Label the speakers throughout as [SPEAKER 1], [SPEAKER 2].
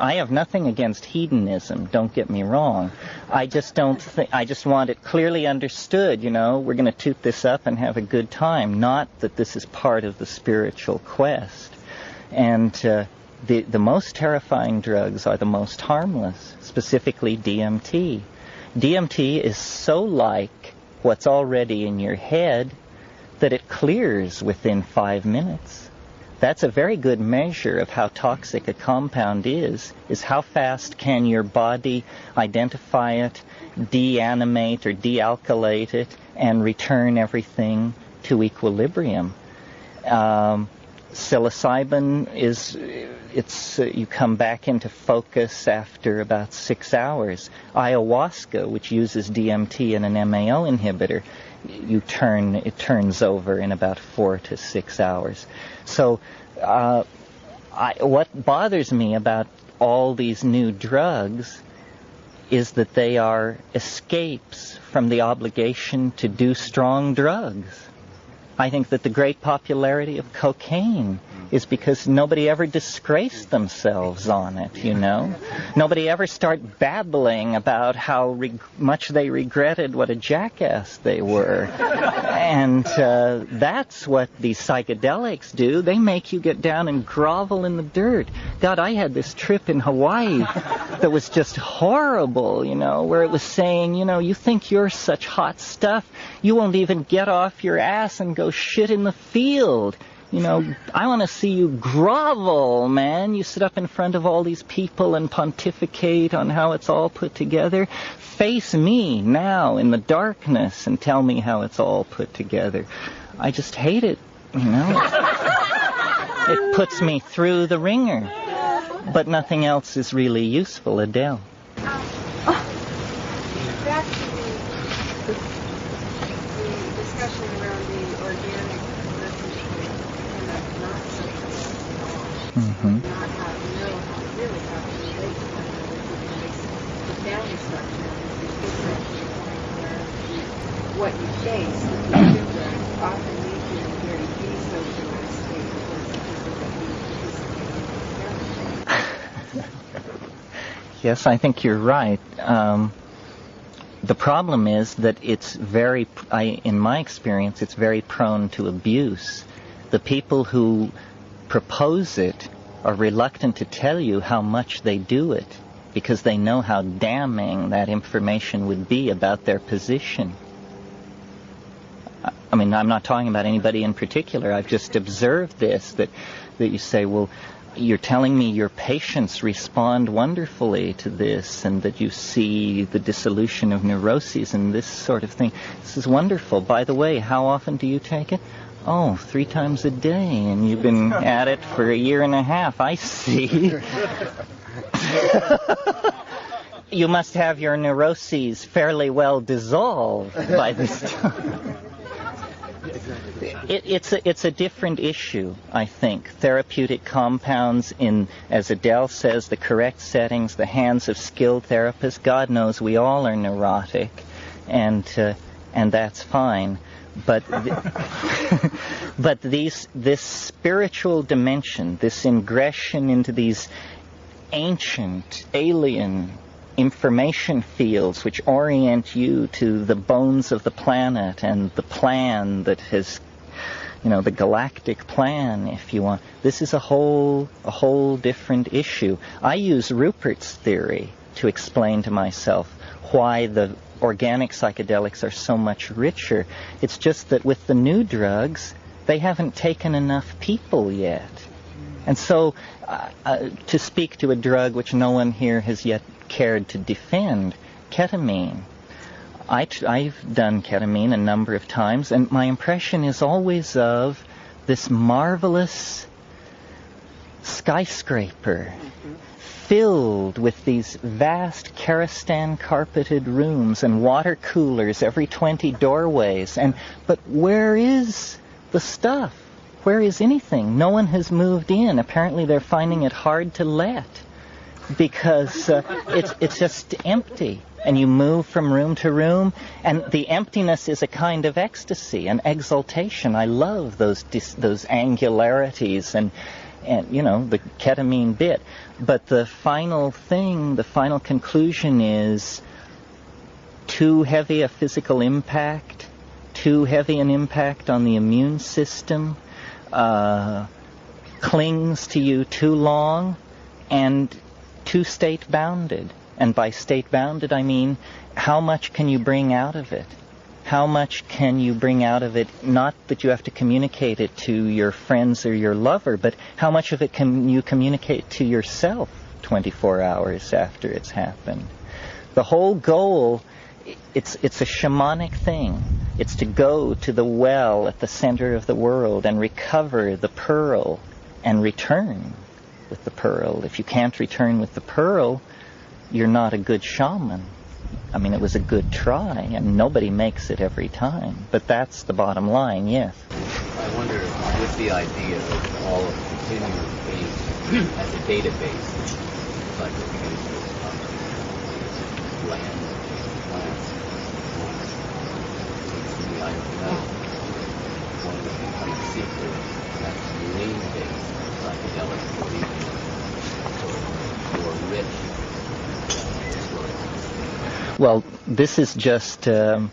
[SPEAKER 1] I have nothing against hedonism, don't get me wrong. I just don't think, I just want it clearly understood, you know, we're going to toot this up and have a good time, not that this is part of the spiritual quest. And the most terrifying drugs are the most harmless, specifically DMT. DMT is so like what's already in your head that it clears within 5 minutes. That's a very good measure of how toxic a compound is how fast can your body identify it, deanimate or dealkylate it, and return everything to equilibrium. Psilocybin you come back into focus after about 6 hours. Ayahuasca, which uses DMT and an MAO inhibitor, it turns over in about 4 to 6 hours. So what bothers me about all these new drugs is that they are escapes from the obligation to do strong drugs. I think that the great popularity of cocaine is because nobody ever disgraced themselves on it, you know. Nobody ever started babbling about how much they regretted what a jackass they were. And that's what these psychedelics do. They make you get down and grovel in the dirt. God, I had this trip in Hawaii that was just horrible, you know, where it was saying, you know, you think you're such hot stuff, you won't even get off your ass and go shit in the field. You know, I want to see you grovel, man. You sit up in front of all these people and pontificate on how it's all put together. Face me now in the darkness and tell me how it's all put together. I just hate it, you know. It puts me through the ringer. But nothing else is really useful, Adele.
[SPEAKER 2] Back to the discussion around the organic versus the not so
[SPEAKER 1] Mm-hmm.
[SPEAKER 2] not how to know how to really have to relate to one another, because the family structure is different where what you face is different, often leads you in a very desocialized state because of what you participate in the family.
[SPEAKER 1] Yes, I think you're right. The problem is that it's in my experience, it's very prone to abuse. The people who propose it are reluctant to tell you how much they do it because they know how damning that information would be about their position. I mean, I'm not talking about anybody in particular. I've just observed this, that you say, well, you're telling me your patients respond wonderfully to this and that you see the dissolution of neuroses and this sort of thing. This is wonderful. By the way, how often do you take it? Oh, 3 times a day, and you've been at it for 1.5 years. I see. You must have your neuroses fairly well dissolved by this time. It's a different issue, I think. Therapeutic compounds in, as Adele says, the correct settings, the hands of skilled therapists. God knows we all are neurotic, and that's fine. But but this spiritual dimension, this ingression into these ancient, alien information fields which orient you to the bones of the planet and the plan that has, you know, the galactic plan, if you want. This is a whole different issue. I use Rupert's theory to explain to myself why the organic psychedelics are so much richer. It's just that with the new drugs, they haven't taken enough people yet. And so, to speak to a drug which no one here has yet cared to defend, ketamine. I've done ketamine a number of times, and my impression is always of this marvelous skyscraper filled with these vast Keristan-carpeted rooms and water coolers every 20 doorways. But where is the stuff? Where is anything? No one has moved in. Apparently they're finding it hard to let because it's just empty. And you move from room to room, and the emptiness is a kind of ecstasy, an exaltation. I love those angularities and the ketamine bit. But the final thing, the final conclusion is too heavy a physical impact, too heavy an impact on the immune system, clings to you too long, and too state-bounded. And by state-bounded, I mean, how much can you bring out of it? How much can you bring out of it? Not that you have to communicate it to your friends or your lover, but how much of it can you communicate to yourself 24 hours after it's happened? The whole goal, it's a shamanic thing. It's to go to the well at the center of the world and recover the pearl and return with the pearl. If you can't return with the pearl, you're not a good shaman. I mean, it was a good try, and nobody makes it every time. But that's the bottom line, yes.
[SPEAKER 3] I wonder, with the idea of all of continuing being as a database, encyclopedias of land, plants, I don't know. One of the kind of secret, that's marine-based psychedelic or rich.
[SPEAKER 1] Well, this is just a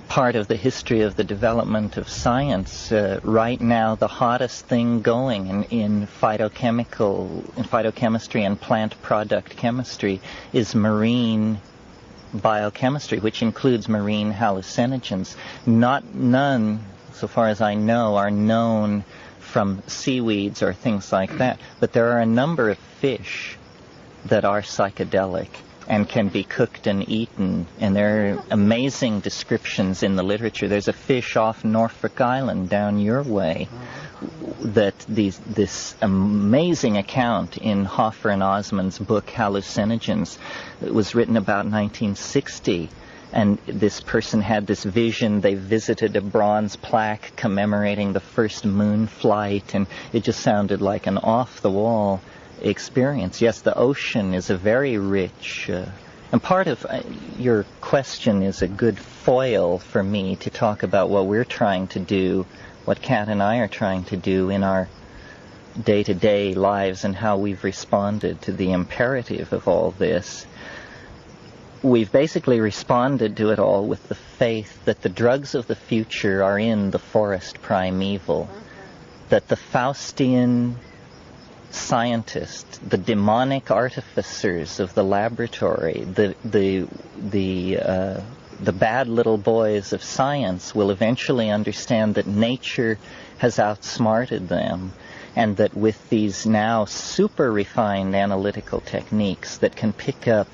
[SPEAKER 1] part of the history of the development of science. Right now, the hottest thing going in phytochemistry and plant product chemistry is marine biochemistry, which includes marine hallucinogens. None, so far as I know, are known from seaweeds or things like that, but there are a number of fish that are psychedelic and can be cooked and eaten, and there are amazing descriptions in the literature. There's a fish off Norfolk Island down your way that this amazing account in Hoffer and Osmond's book Hallucinogens. It was written about 1960, and this person had this vision. They visited a bronze plaque commemorating the first moon flight, and it just sounded like an off-the-wall experience. Yes, the ocean is a very rich, and part of your question is a good foil for me to talk about what we're trying to do, what Kat and I are trying to do in our day-to-day lives and how we've responded to the imperative of all this. We've basically responded to it all with the faith that the drugs of the future are in the forest primeval, that the Faustian scientists, the demonic artificers of the laboratory, the bad little boys of science will eventually understand that nature has outsmarted them, and that with these now super refined analytical techniques that can pick up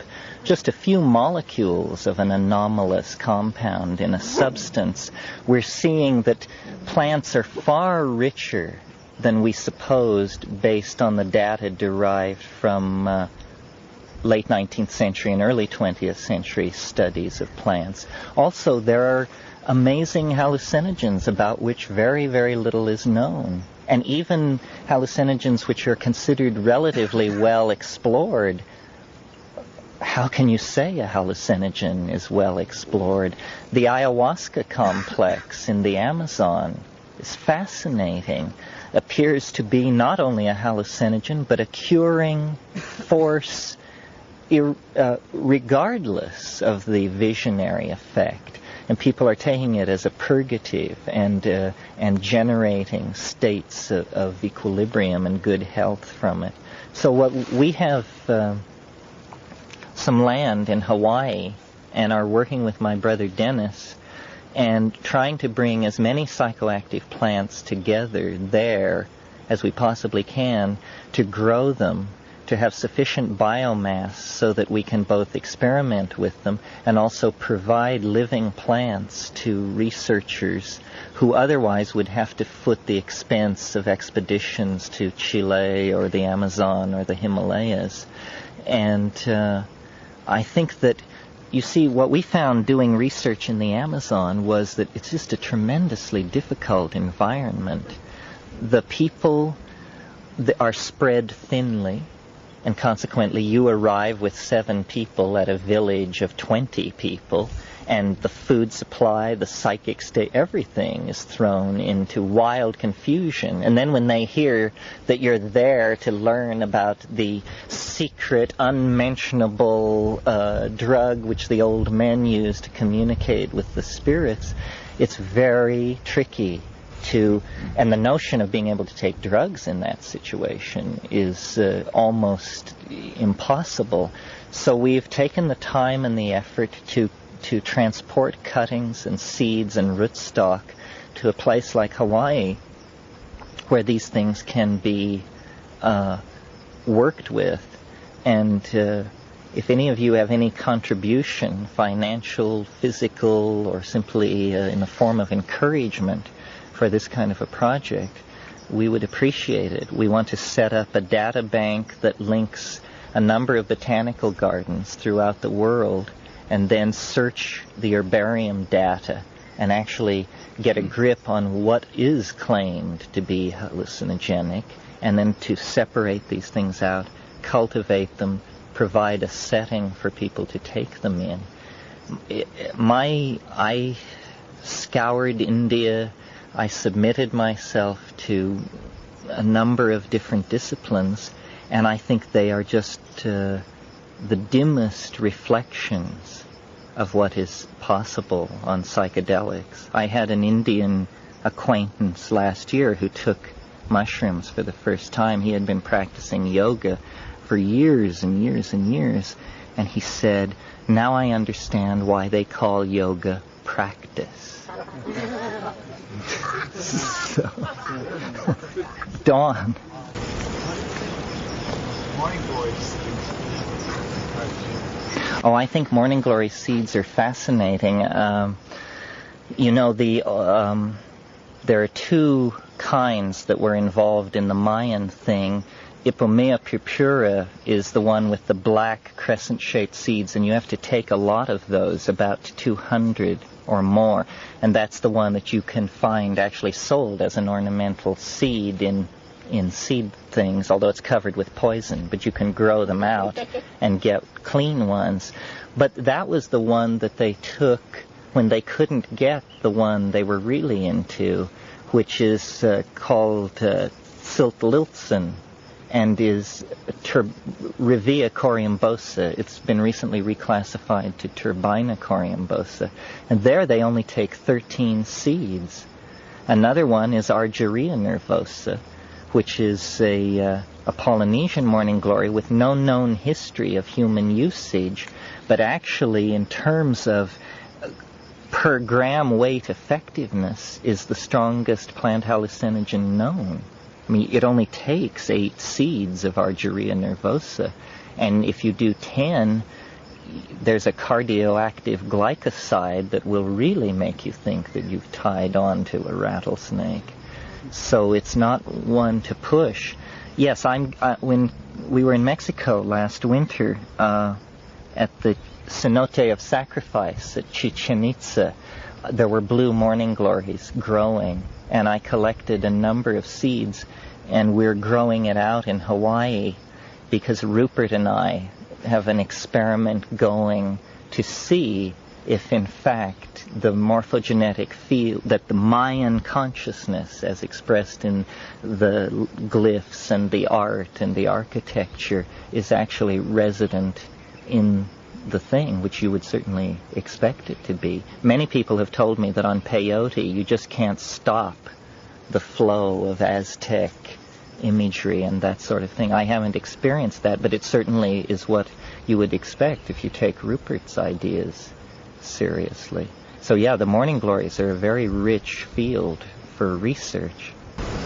[SPEAKER 1] just a few molecules of an anomalous compound in a substance, we're seeing that plants are far richer than we supposed based on the data derived from late 19th century and early 20th century studies of plants. Also, there are amazing hallucinogens about which very, very little is known. And even hallucinogens which are considered relatively well explored. How can you say a hallucinogen is well explored? The ayahuasca complex in the Amazon is fascinating. Appears to be not only a hallucinogen, but a curing force regardless of the visionary effect. And people are taking it as a purgative and generating states of equilibrium and good health from it. So what we have some land in Hawaii and are working with my brother Dennis and trying to bring as many psychoactive plants together there as we possibly can to grow them, to have sufficient biomass so that we can both experiment with them and also provide living plants to researchers who otherwise would have to foot the expense of expeditions to Chile or the Amazon or the Himalayas. And I think that, you see, what we found doing research in the Amazon was that it's just a tremendously difficult environment. The people are spread thinly, and consequently you arrive with 7 people at a village of 20 people, and the food supply, the psychic state, everything is thrown into wild confusion. And then when they hear that you're there to learn about the secret, unmentionable drug which the old men used to communicate with the spirits, it's very tricky to, and the notion of being able to take drugs in that situation is almost impossible. So we've taken the time and the effort to transport cuttings and seeds and rootstock to a place like Hawaii, where these things can be worked with. And if any of you have any contribution, financial, physical, or simply in the form of encouragement for this kind of a project, we would appreciate it. We want to set up a data bank that links a number of botanical gardens throughout the world, and then search the herbarium data and actually get a grip on what is claimed to be hallucinogenic, and then to separate these things out, cultivate them, provide a setting for people to take them in. I scoured India. I submitted myself to a number of different disciplines, and I think they are just the dimmest reflections of what is possible on psychedelics. I had an Indian acquaintance last year who took mushrooms for the first time. He had been practicing yoga for years and years and years, and he said, "Now I understand why they call yoga practice." So, Dawn.
[SPEAKER 4] Morning glory seeds.
[SPEAKER 1] Oh, I think morning glory seeds are fascinating. There are two kinds that were involved in the Mayan thing. Ipomea purpura is the one with the black crescent-shaped seeds, and you have to take a lot of those, about 200 or more, and that's the one that you can find actually sold as an ornamental seed in seed things, although it's covered with poison, but you can grow them out and get clean ones. But that was the one that they took when they couldn't get the one they were really into, which is called Siltliltsen, and is Revia coriambosa. It's been recently reclassified to Turbina coriambosa. And there they only take 13 seeds. Another one is Argyria nervosa, which is a Polynesian morning glory with no known history of human usage, but actually in terms of per gram weight effectiveness is the strongest plant hallucinogen known. I mean, it only takes 8 seeds of Argyria nervosa, and if you do 10, there's a cardioactive glycoside that will really make you think that you've tied on to a rattlesnake. So it's not one to push. Yes, when we were in Mexico last winter at the cenote of sacrifice at Chichen Itza, there were blue morning glories growing, and I collected a number of seeds, and we're growing it out in Hawaii because Rupert and I have an experiment going to see if in fact the morphogenetic field, that the Mayan consciousness as expressed in the glyphs and the art and the architecture is actually resident in the thing, which you would certainly expect it to be. Many people have told me that on peyote you just can't stop the flow of Aztec imagery and that sort of thing. I haven't experienced that, but it certainly is what you would expect if you take Rupert's ideas seriously. So yeah, the morning glories are a very rich field for research.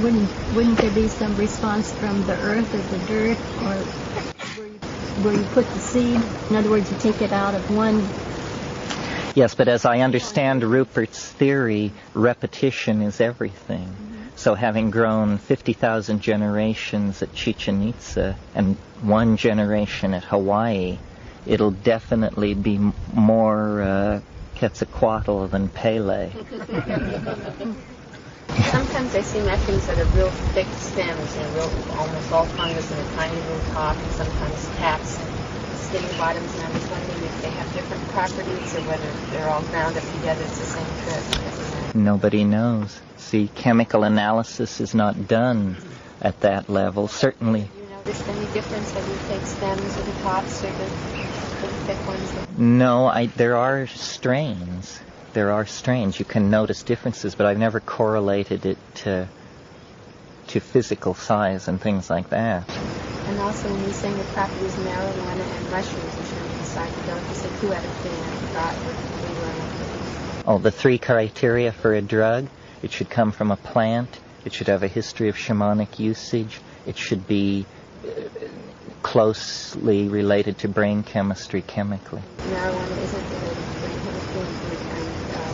[SPEAKER 5] Wouldn't there be some response from the earth or the dirt, or where you put the seed? In other words, you take it out of one.
[SPEAKER 1] Yes, but as I understand Rupert's theory, repetition is everything. So having grown 50,000 generations at Chichen Itza and 1 generation at Hawaii, it'll definitely be more Quetzalcoatl than Pele.
[SPEAKER 6] Sometimes I see mushrooms that are real thick stems and real, almost all fungus and a tiny little top, and sometimes caps, skinny bottoms, and I was wondering if they have different properties or whether they're all ground up together, it's the same trip?
[SPEAKER 1] Nobody knows. See, chemical analysis is not done at that level. Certainly.
[SPEAKER 6] Have you noticed any difference whether you take stems or the tops or the thick ones?
[SPEAKER 1] No, there are strains. There are strains. You can notice differences, but I've never correlated it to physical size and things like that.
[SPEAKER 6] And also, when you're saying the properties of marijuana and mushrooms, you should decide to go. You said 2 out of 3, and I forgot what they were.
[SPEAKER 1] Oh, the 3 criteria for a drug: it should come from a plant, it should have a history of shamanic usage, it should be closely related to brain chemistry chemically.
[SPEAKER 6] Marijuana isn't related to brain chemistry, and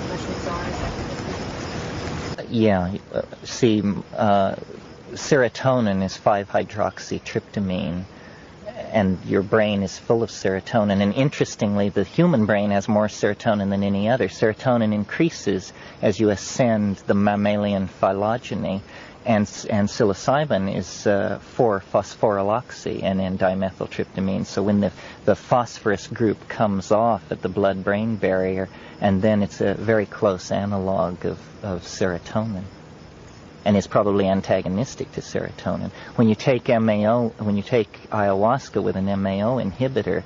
[SPEAKER 6] mushrooms are, is that the difference?
[SPEAKER 1] Yeah, see, serotonin is 5-hydroxytryptamine, and your brain is full of serotonin. And interestingly, the human brain has more serotonin than any other. Serotonin increases as you ascend the mammalian phylogeny, and psilocybin is 4-phosphoryloxy and N-dimethyltryptamine. So when the phosphorus group comes off at the blood-brain barrier, and then it's a very close analog of serotonin, and is probably antagonistic to serotonin. When you take ayahuasca with an MAO inhibitor,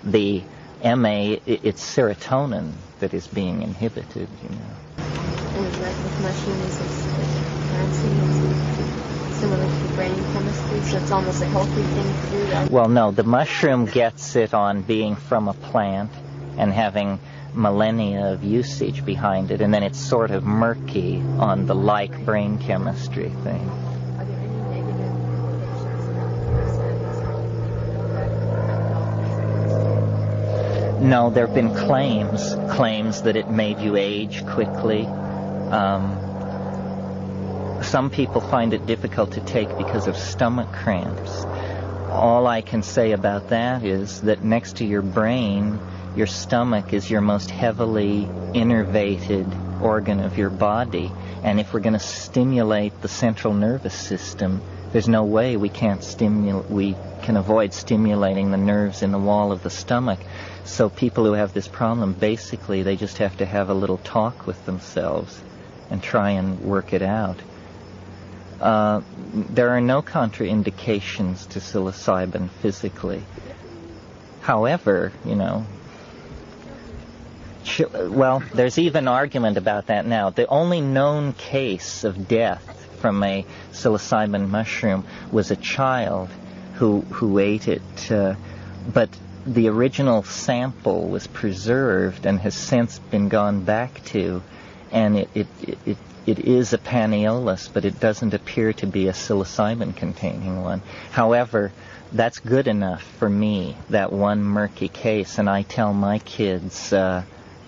[SPEAKER 1] the it's serotonin that is being inhibited, you know.
[SPEAKER 6] And like with mushrooms, it's similar to brain chemistry, so it's almost a healthy thing to do, right?
[SPEAKER 1] Well, no, the mushroom gets it on being from a plant and having millennia of usage behind it, and then it's sort of murky on the like brain chemistry thing.
[SPEAKER 6] Are there any negative implications?
[SPEAKER 1] No, there have been claims that it made you age quickly. Some people find it difficult to take because of stomach cramps. All I can say about that is that next to your brain, your stomach is your most heavily innervated organ of your body. And if we're going to stimulate the central nervous system, there's no way we can avoid stimulating the nerves in the wall of the stomach. So people who have this problem, basically, they just have to have a little talk with themselves and try and work it out. There are no contraindications to psilocybin physically. However, you know, well, there's even argument about that now. The only known case of death from a psilocybin mushroom was a child who ate it, but the original sample was preserved and has since been gone back to, and it is a paneolus, but it doesn't appear to be a psilocybin-containing one. However, that's good enough for me, that one murky case, and I tell my kids,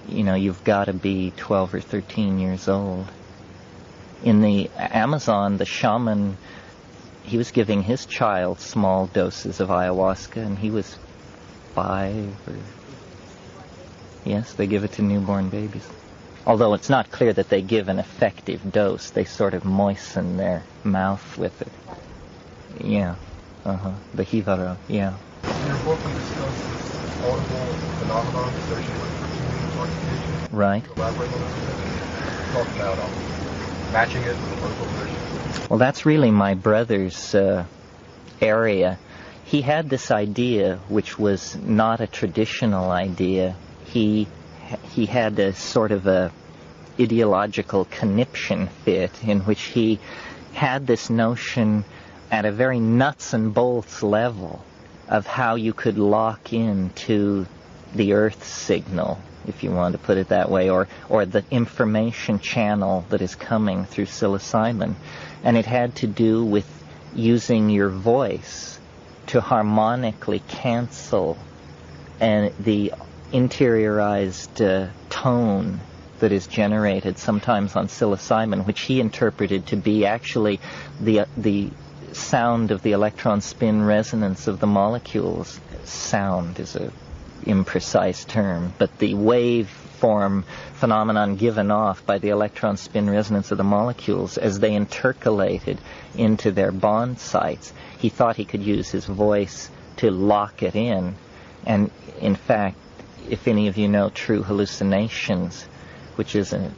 [SPEAKER 1] you know, you've got to be 12 or 13 years old. In the Amazon, the shaman, he was giving his child small doses of ayahuasca, and he was 5 or... Yes, they give it to newborn babies. Although it's not clear that they give an effective dose. They sort of moisten their mouth with it. Yeah. The hivaro, yeah.
[SPEAKER 4] In your book, you discuss this audible phenomenon associated with protein intoxication.
[SPEAKER 1] Right.
[SPEAKER 4] Elaborate on this a bit. Talk about matching it with a local version.
[SPEAKER 1] Well, that's really my brother's area. He had this idea, which was not a traditional idea. He had a sort of a ideological conniption fit in which he had this notion at a very nuts and bolts level of how you could lock into the Earth signal, if you want to put it that way, or the information channel that is coming through psilocybin. And it had to do with using your voice to harmonically cancel and the interiorized tone that is generated sometimes on psilocybin, which he interpreted to be actually the sound of the electron spin resonance of the molecules. Sound is a imprecise term, but the waveform phenomenon given off by the electron spin resonance of the molecules as they intercalated into their bond sites. He thought he could use his voice to lock it in, and in fact if any of you know True Hallucinations, which is a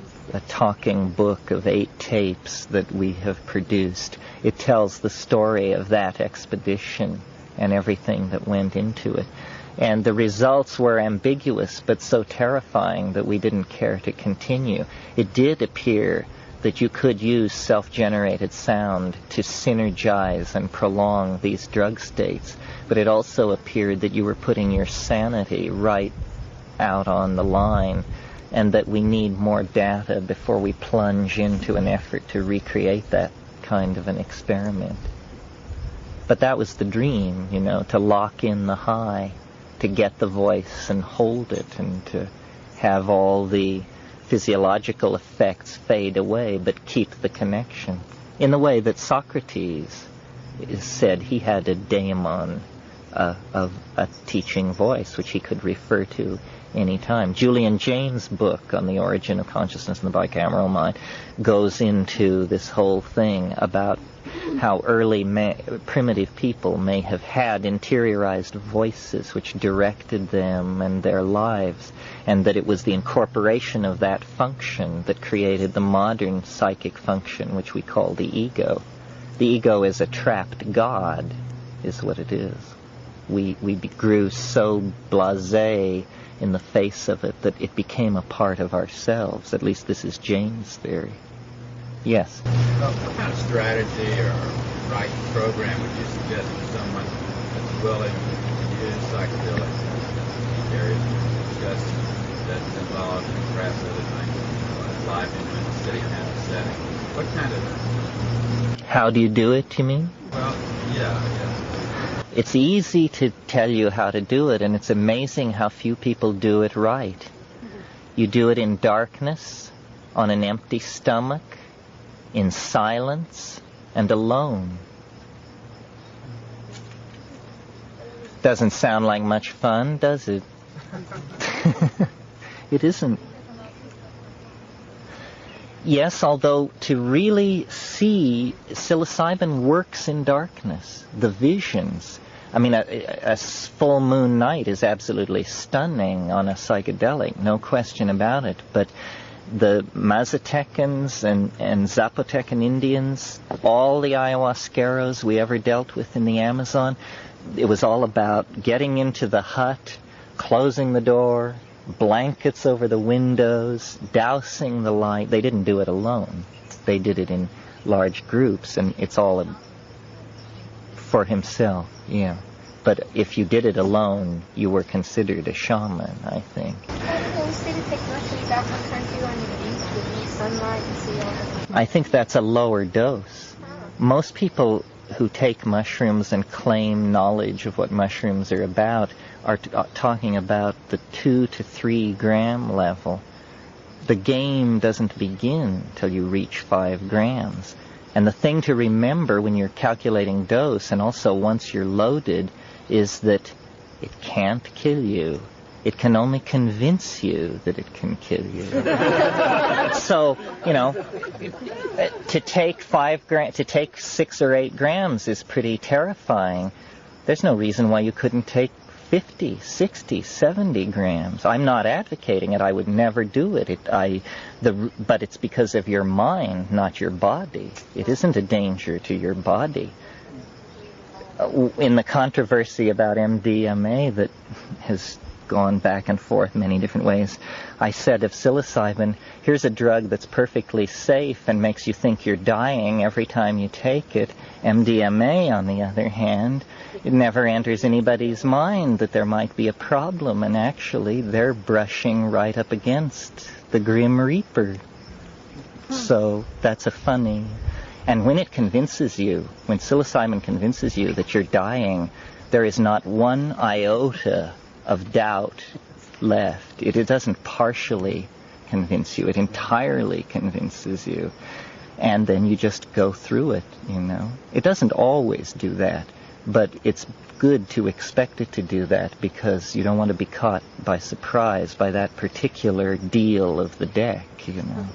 [SPEAKER 1] talking book of 8 tapes that we have produced. It tells the story of that expedition and everything that went into it. And the results were ambiguous, but so terrifying that we didn't care to continue. It did appear that you could use self-generated sound to synergize and prolong these drug states, but it also appeared that you were putting your sanity right out on the line, and that we need more data before we plunge into an effort to recreate that kind of an experiment. But that was the dream, you know, to lock in the high, to get the voice and hold it, and to have all the physiological effects fade away, but keep the connection. In the way that Socrates said he had a daemon of a teaching voice, which he could refer to any time. Julian James' book on the origin of consciousness in the bicameral mind goes into this whole thing about how early primitive people may have had interiorized voices which directed them and their lives, and that it was the incorporation of that function that created the modern psychic function, which we call the ego. The ego is a trapped God, is what it is. We grew so blasé in the face of it that it became a part of ourselves. At least this is James' theory. Yes?
[SPEAKER 7] What kind of strategy or right program would you suggest for someone that's willing to use psychedelics in areas just that's involved in perhaps other things, live in a city kind of setting? What kind of...
[SPEAKER 1] How do you do it, you mean?
[SPEAKER 7] Well, yeah.
[SPEAKER 1] It's easy to tell you how to do it, and it's amazing how few people do it right. You do it in darkness, on an empty stomach, in silence, and alone. Doesn't sound like much fun, does it? It isn't. Yes, although to really see, psilocybin works in darkness. The visions. I mean, a full moon night is absolutely stunning on a psychedelic, no question about it. But the Mazatecans and Zapotecan Indians, all the ayahuasqueros we ever dealt with in the Amazon, it was all about getting into the hut, closing the door, blankets over the windows, dousing the light. They didn't do it alone. They did it in large groups, and it's all for himself, yeah. But if you did it alone, you were considered a shaman, I think. I think that's a lower dose. Most people who take mushrooms and claim knowledge of what mushrooms are about are talking about the 2 to 3 gram level. The game doesn't begin till you reach 5 grams. And the thing to remember when you're calculating dose, and also once you're loaded, is that it can't kill you. It can only convince you that it can kill you. So, you know, to take 6 or 8 grams is pretty terrifying. There's no reason why you couldn't take 50, 60, 70 grams. I'm not advocating it. I would never do it. But it's because of your mind, not your body. It isn't a danger to your body. In the controversy about MDMA that has gone back and forth many different ways, I said of psilocybin, here's a drug that's perfectly safe and makes you think you're dying every time you take it. MDMA, on the other hand, it never enters anybody's mind that there might be a problem, and actually they're brushing right up against the Grim Reaper. So that's a funny... And when it convinces you, when psilocybin convinces you that you're dying, there is not one iota of doubt left. It doesn't partially convince you. It entirely convinces you. And then you just go through it, you know. It doesn't always do that, but it's good to expect it to do that because you don't want to be caught by surprise by that particular deal of the deck, you know.